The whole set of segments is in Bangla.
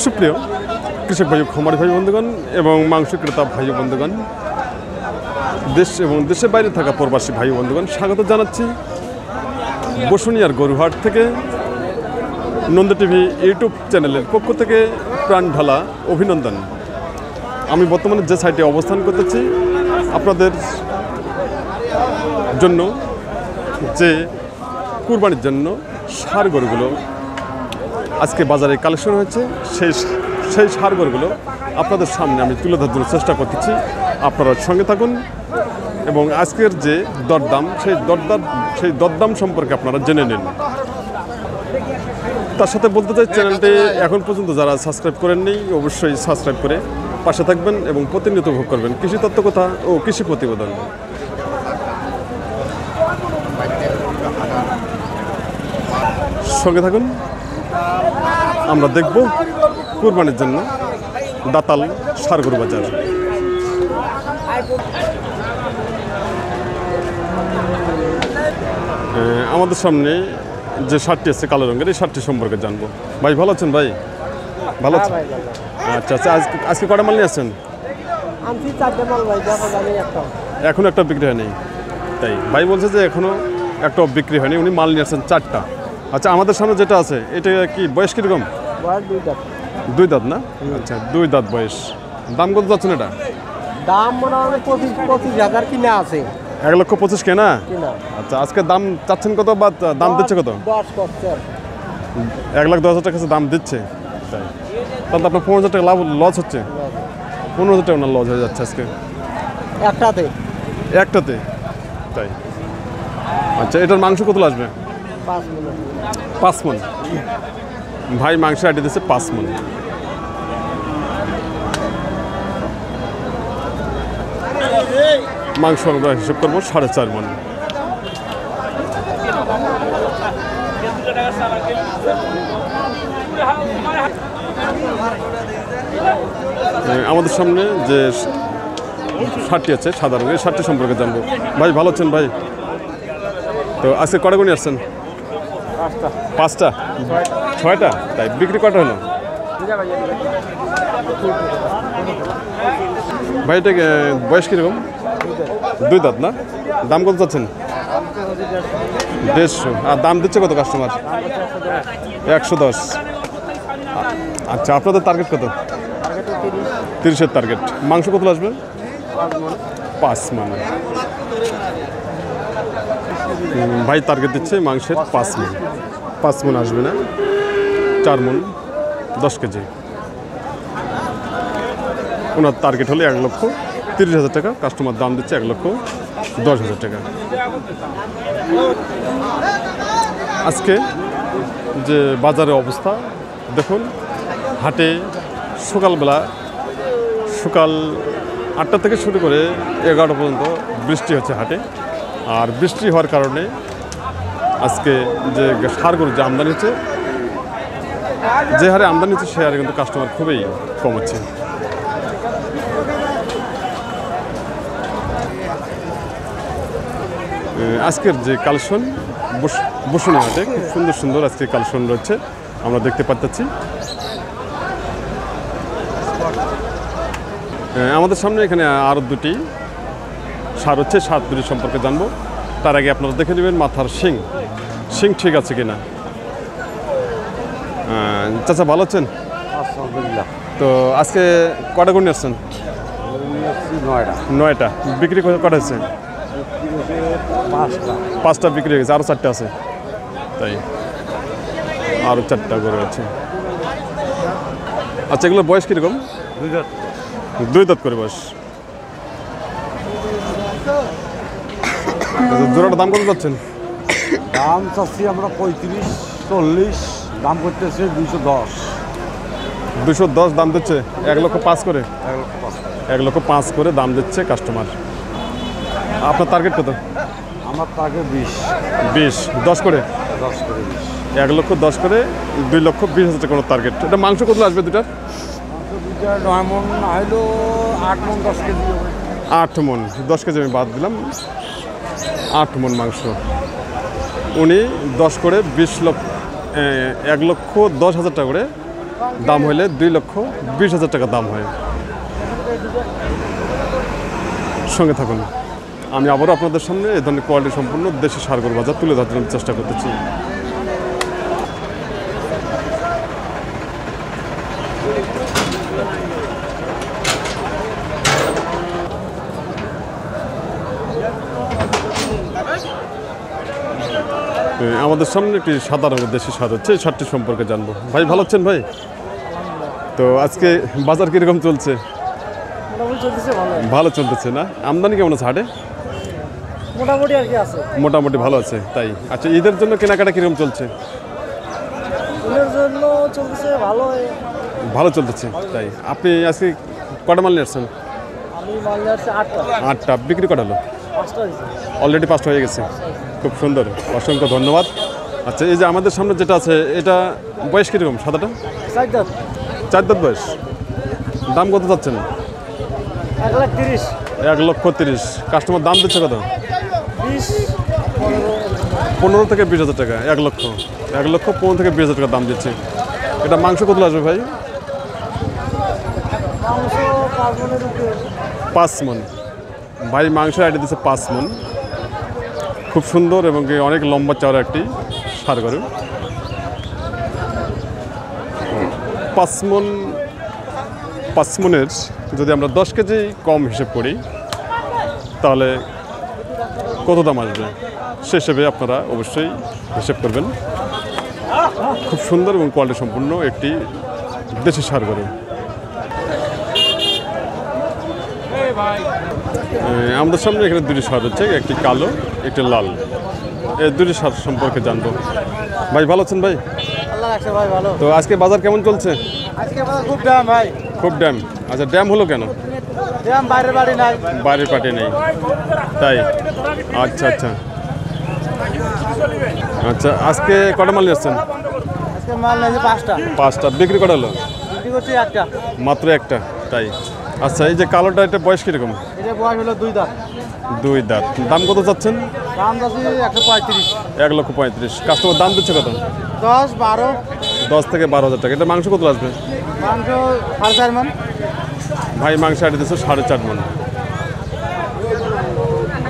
সুপ্রিয় কৃষক ভাই খামারি ভাই বন্ধুগণ এবং মাংস ক্রেতা ভাই বন্ধুগণ, দেশ এবং দেশের বাইরে থাকা প্রবাসী ভাই বন্ধুগণ, স্বাগত জানাচ্ছি বসুনিয়ার গরুহাট থেকে। নন্দ টিভি ইউটিউব চ্যানেলের পক্ষ থেকে প্রাণ ঢালা অভিনন্দন। আমি বর্তমানে যে সাইটে অবস্থান করতেছি আপনাদের জন্য, যে কুরবানির জন্য ষাঁড় গরুগুলো আজকে বাজারে কালেকশন হয়েছে, সেই ষাঁড় গরুগুলো আপনাদের সামনে আমি তুলে ধরার জন্য চেষ্টা করতেছি। আপনারা সঙ্গে থাকুন এবং আজকের যে দরদাম, সেই দরদাম সম্পর্কে আপনারা জেনে নিন। তার সাথে বলতে চাই, চ্যানেলটি এখন পর্যন্ত যারা সাবস্ক্রাইব করেননি অবশ্যই সাবস্ক্রাইব করে পাশে থাকবেন এবং প্রতিনিয়ত ভোগ করবেন কৃষি তত্ত্বকথা ও কৃষি প্রতিবেদন। সঙ্গে থাকুন, আমরা দেখব কুরবানির জন্য দাতাল ষাঁড় গরু বাজার। আমাদের সামনে যে ষাঁড়টি আছে কালো রঙের, এই ষাঁড়টি সম্পর্কে জানবো। ভাই ভালো আছেন? ভাই ভালো আছেন? আচ্ছা আচ্ছা, আজকে কটা মাল নিয়ে আসছেন? এখনো একটা বিক্রি হয়নি, তাই ভাই বলছে যে এখনো একটা বিক্রি হয়নি, উনি মাল নিয়ে আসছেন 4টা। আচ্ছা, আমাদের সামনে যেটা আছে এটা কি বয়স কীরকম? 2 দাঁত না? আচ্ছা, 2 দাঁত বয়স। দাম কত যাচ্ছেন এটা? দাম মনে হয় 25,000 কিনা আছে। 1,25,000 কেনা? আচ্ছা, আজকে দাম চাচ্ছেন কত বা দাম দিচ্ছে কত? 10 করছে। 1,10,000 টাকা দাম দিচ্ছে, তাই তাহলে আপনার 15,000 টাকা লাভ লস হচ্ছে। 15,000 টাকা না লস হয়ে যাচ্ছে আজকে একটাতে, তাই। আচ্ছা, এটার মাংস কত আসবে? 5 মণ। ভাই মাংস আইডি দিচ্ছে 5 মণ। মাংস আমরা হিসেব করবো 4.5 মণ। আমাদের সামনে যে ষাঁড়টি আছে সাদা রঙের, ষাঁড়টি সম্পর্কে জানবো। ভাই ভালো আছেন? ভাই তো আজকে কটা গুণি আসছেন? 5টা 6টা, তাই বিক্রি কটা হলো? ভাই এটা বয়স কীরকম? 2 দাঁত না? দাম কত চাচ্ছেন? 150। আর দাম দিচ্ছে কত কাস্টমার? 110। আচ্ছা, আপনাদের টার্গেট কত? 30-এর টার্গেট। মাংস কত আসবে? 5 মণ। ভাই টার্গেট দিচ্ছে মাংসের 5 মণ। 5 মণ আসবে না, 4 মণ 10 কেজি। ওনার টার্গেট হলে 1,30,000 টাকা, কাস্টমার দাম দিচ্ছে 1,10,000 টাকা। আজকে যে বাজারের অবস্থা দেখুন, হাটে সকাল 8টা থেকে শুরু করে 11টা পর্যন্ত বৃষ্টি হচ্ছে হাটে। আর বৃষ্টি হওয়ার কারণে আজকে যে ষাঁড় গরুর যে আমদানি হচ্ছে, যে হারে আমদানি হচ্ছে সে হারে কিন্তু কাস্টমার খুবই কম হচ্ছে। আজকের যে কালেকশন বসুনিয়া হাটে খুব সুন্দর সুন্দর আজকে কালেকশন রয়েছে, আমরা দেখতে পাচ্ছি। আমাদের সামনে এখানে আরও 2টি ষাঁড় হচ্ছে, ষাঁড় দুটি সম্পর্কে জানবো। তার আগে আপনারা দেখে নেবেন মাথার শিং ঠিক আছে কিনা। চাচা ভালো আছেন? তো আজকে কটা গুণ আসছেন? 9টা। বিক্রি কটা হচ্ছে? 5টা বিক্রি হয়ে গেছে, আরও 4টা আছে, তাই আরও 4টা গরু আছে। আচ্ছা, এগুলো বয়স কীরকম? 2 দাঁত করে বয়স। জোড়াটা দাম কত যাচ্ছেন? দাম চাচ্ছি আমরা 35-40, দাম করতেছে 210। 210 দাম দিচ্ছে, 1,05,000 করে। 1,05,000 করে দাম দিচ্ছে কাস্টমার। আপনার টার্গেট কত? আমার টার্গেট 20। 10 করে 1,10,000 করে 2,20,000 টাকা কোনো টার্গেট। এটা মাংস কত আসবে দুটার? 9 মণ না হলেও 8 মণ 10 কেজি। 8 মণ 10 কেজি আমি বাদ দিলাম। 8 মণ মাংস। উনি 10 করে 1,10,000 টাকা করে দাম হলে 2,20,000 টাকা দাম হয়। সঙ্গে থাকুন, আমি আবারও আপনাদের সামনে এ ধরনের কোয়ালিটি সম্পূর্ণ দেশি ষাঁড় গরুর বাজার তুলে ধরার জন্য চেষ্টা করতেছি। আমাদের সামনে একটি সাদা রঙের দেশি ষাঁড় হচ্ছে, এই ষাঁড়টি সম্পর্কে জানবো। ভাই ভালো আছেন ভাই? তো আজকে বাজার কীরকম চলছে? ভালো চলতেছে না? আমদানি কেমন আছে হাটে? মোটামুটি আর কি আছে। মোটামুটি ভালো আছে, তাই? আচ্ছা, ঈদের জন্য কেনাকাটা কীরকম চলছে? ঈদের জন্য চলতেছে ভালো। ভালো চলতেছে, তাই? আপনি আজকে কটা মাল নিয়ে আসছেন? আমি মাল নিয়ে আসছি 8টা। 8টা বিক্রি কটা হলো? 5টা হয়েছে। অলরেডি 5টা হয়ে গেছে, খুব সুন্দর, অসংখ্য ধন্যবাদ। আচ্ছা, এই যে আমাদের সামনে যেটা আছে এটা বয়স কীরকম? সাদাটা 4 দাঁত। 4 দাঁত বয়স। দাম কত চাচ্ছেন? 1,30,000। 1,30,000। কাস্টমার দাম দিচ্ছে কত? 20, 15 থেকে 20,000 টাকা। 1,15,000 থেকে 20,000 টাকা দাম দিচ্ছে। এটা মাংস কত আসবে ভাই? মাংস 5 মনের উপরে। 5 মন। ভাই মাংসের আইডিয়া দিচ্ছে 5 মন। খুব সুন্দর এবং কি অনেক লম্বা চওড়া একটি ষাঁড় গরু। 5 মন, 5 মনের যদি আমরা 10 কেজি কম হিসেব করি তাহলে কত দাম আসবে সে হিসেবে আপনারা অবশ্যই হিসেব করবেন। খুব সুন্দর এবং কোয়ালিটি সম্পূর্ণ একটি দেশি ষাঁড় গরু। আমাদের সামনে এখানে দুটি ষাঁড় হচ্ছে, একটি কালো একটি লাল। এই দুটি ষাঁড় সম্পর্কে জানবো। ভাই ভালো আছেন ভাই? আল্লাহ রাখছে ভাই ভালো। তো আজকে বাজার কেমন চলছে? আজকে বাজার খুব দাম ভাই। খুব ড্যাম। আচ্ছা, ড্যাম হলো কেন? দাম বাইরের বাড়ি নাই। বাইরের পার্টি নেই, তাই? আচ্ছা আচ্ছা আচ্ছা, আজকে কটা মাল নিয়ে আসছেন? আজকে মাল নিয়েছে 5টা। 5টা বিক্রি করা হলো? বিক্রি করছি 1টা। মাত্র একটা, তাই? আচ্ছা, এই যে কালোটা, এটা বয়স কীরকম? এটা বয়স হলো 2 দাঁত। 2 দাঁত। দাম কত চাচ্ছেন? দাম যাচ্ছে 135। 1,35,000। কাস্টমার দাম দিচ্ছে কত? 10, 12। 10 থেকে 12,000 টাকা। এটা মাংস কত আসবে? মাংস 4.5 মন। ভাই মাংস আইডি দিচ্ছে 4.5 মন।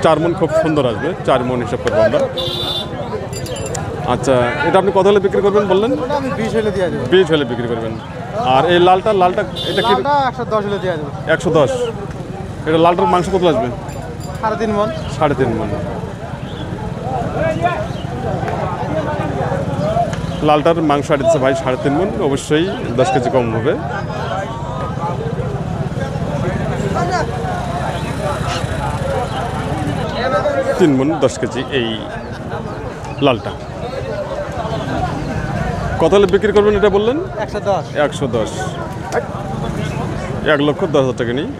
4 মন খুব সুন্দর আসবে, 4 মন হিসাব করবো আমরা। আচ্ছা, এটা আপনি কত হলে বিক্রি করবেন বললেন? ওটা আমি 20 হলে দিয়ে দেবো। 20 হলে বিক্রি করবেন। আর এই লালটা এটা কি? লালটা 110 হলে দিয়ে দেবো। 110। এটা লালটার মাংস কত আসবে? 3.5 মন। 3.5 মন। লালটার মাংস আইডি দিচ্ছে ভাই 3.5 মন। অবশ্যই 10 কেজি কম হবে। তিন মন 10 কেজি এই লালটা। কত হলে বিক্রি করবেন এটা বললেন? 110। 110। 1,10,000 টাকা নিয়ে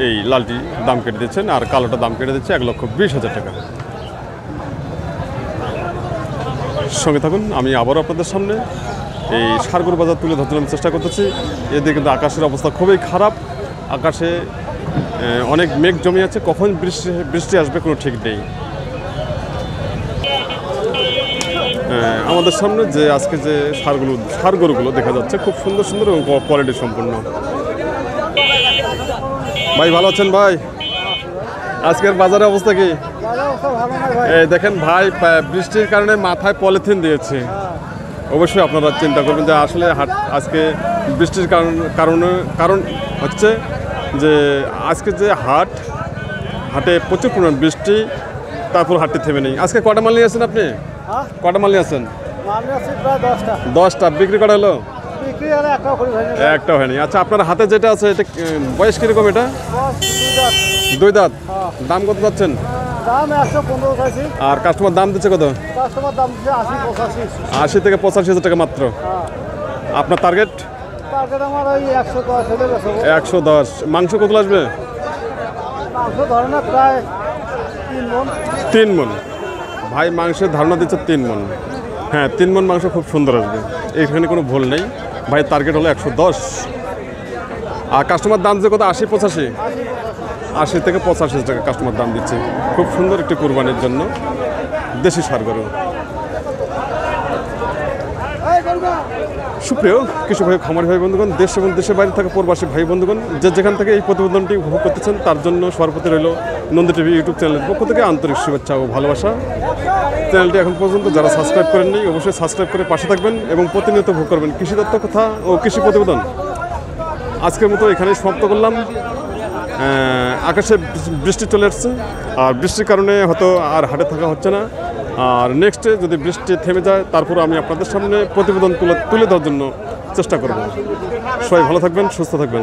এই লালটি দাম কেটে দিচ্ছেন, আর কালোটা দাম কেটে দিচ্ছে 1,20,000 টাকা। সঙ্গে থাকুন, আমি আবারও আপনাদের সামনে এই ষাঁড় গরুর বাজার তুলে ধরার জন্য চেষ্টা করতেছি। এদিকে কিন্তু আকাশের অবস্থা খুবই খারাপ। আকাশে অনেক মেঘ জমে আছে, কখন বৃষ্টি আসবে কোনো ঠিক নেই। আমাদের সামনে যে আজকে যে ষাঁড় গরুগুলো দেখা যাচ্ছে খুব সুন্দর সুন্দর এবং কোয়ালিটি সম্পূর্ণ। ভাই ভালো আছেন ভাই? আজকের বাজারের অবস্থা কি? এই দেখেন ভাই, বৃষ্টির কারণে মাথায় পলিথিন দিয়েছে। অবশ্যই আপনারা চিন্তা করবেন যে আসলে আজকে বৃষ্টির কারণ হচ্ছে যে আজকে যে হাটে প্রচুর পরিমাণ বৃষ্টি, তারপর হাটটি থেমে নেই। আজকে কটা মাল নিয়ে আসছেন আপনি? কটা মাল নিয়ে আসছেন? 10টা বিক্রি করা হলো? একটাও হয়নি। আচ্ছা, আপনার হাতে যেটা আছে এটা বয়স কিরকম? এটা 2 দাঁত। দাম কত যাচ্ছেন? আর কাস্টমার দাম দিচ্ছে কত? 80 থেকে 85,000 টাকা মাত্র। আপনার টার্গেট? 110। মাংস কত আসবে? 3 মন। ভাই মাংসের ধারণা দিচ্ছে 3 মন। হ্যাঁ, 3 মন মাংস খুব সুন্দর আসবে, এখানে কোনো ভুল নেই। ভাই টার্গেট হলো 110। আর কাস্টমার দাম দিচ্ছে কত? 80-85। 80 থেকে 85 টাকা কাস্টমার দাম দিচ্ছে। খুব সুন্দর একটি কুরবানির জন্য দেশি ষাঁড় গরু। সুপ্রিয় কৃষি ভাই খামারি ভাই বন্ধুগণ, দেশ এবং দেশের বাইরে থাকা প্রবাসী ভাই বন্ধুগণ, যে যেখান থেকে এই প্রতিবেদনটি উপভোগ করতেছেন তার জন্য সর্বপ্রতি রইল নন্দী টিভি ইউটিউব চ্যানেলের পক্ষ থেকে আন্তরিক শুভেচ্ছা ও ভালোবাসা। চ্যানেলটি এখন পর্যন্ত যারা সাবস্ক্রাইব করেননি অবশ্যই সাবস্ক্রাইব করে পাশে থাকবেন এবং প্রতিনিয়ত ভোগ করবেন কৃষি তথ্য কথা ও কৃষি প্রতিবেদন। আজকের মতো এখানেই সমাপ্ত করলাম। আকাশে বৃষ্টি চলে আসছে, আর বৃষ্টির কারণে হয়তো আর হাটে থাকা হচ্ছে না। আর নেক্সটে যদি বৃষ্টি থেমে যায় তারপর আমি আপনাদের সামনে প্রতিবেদন তুলে দেওয়ার জন্য চেষ্টা করব। সবাই ভালো থাকবেন, সুস্থ থাকবেন।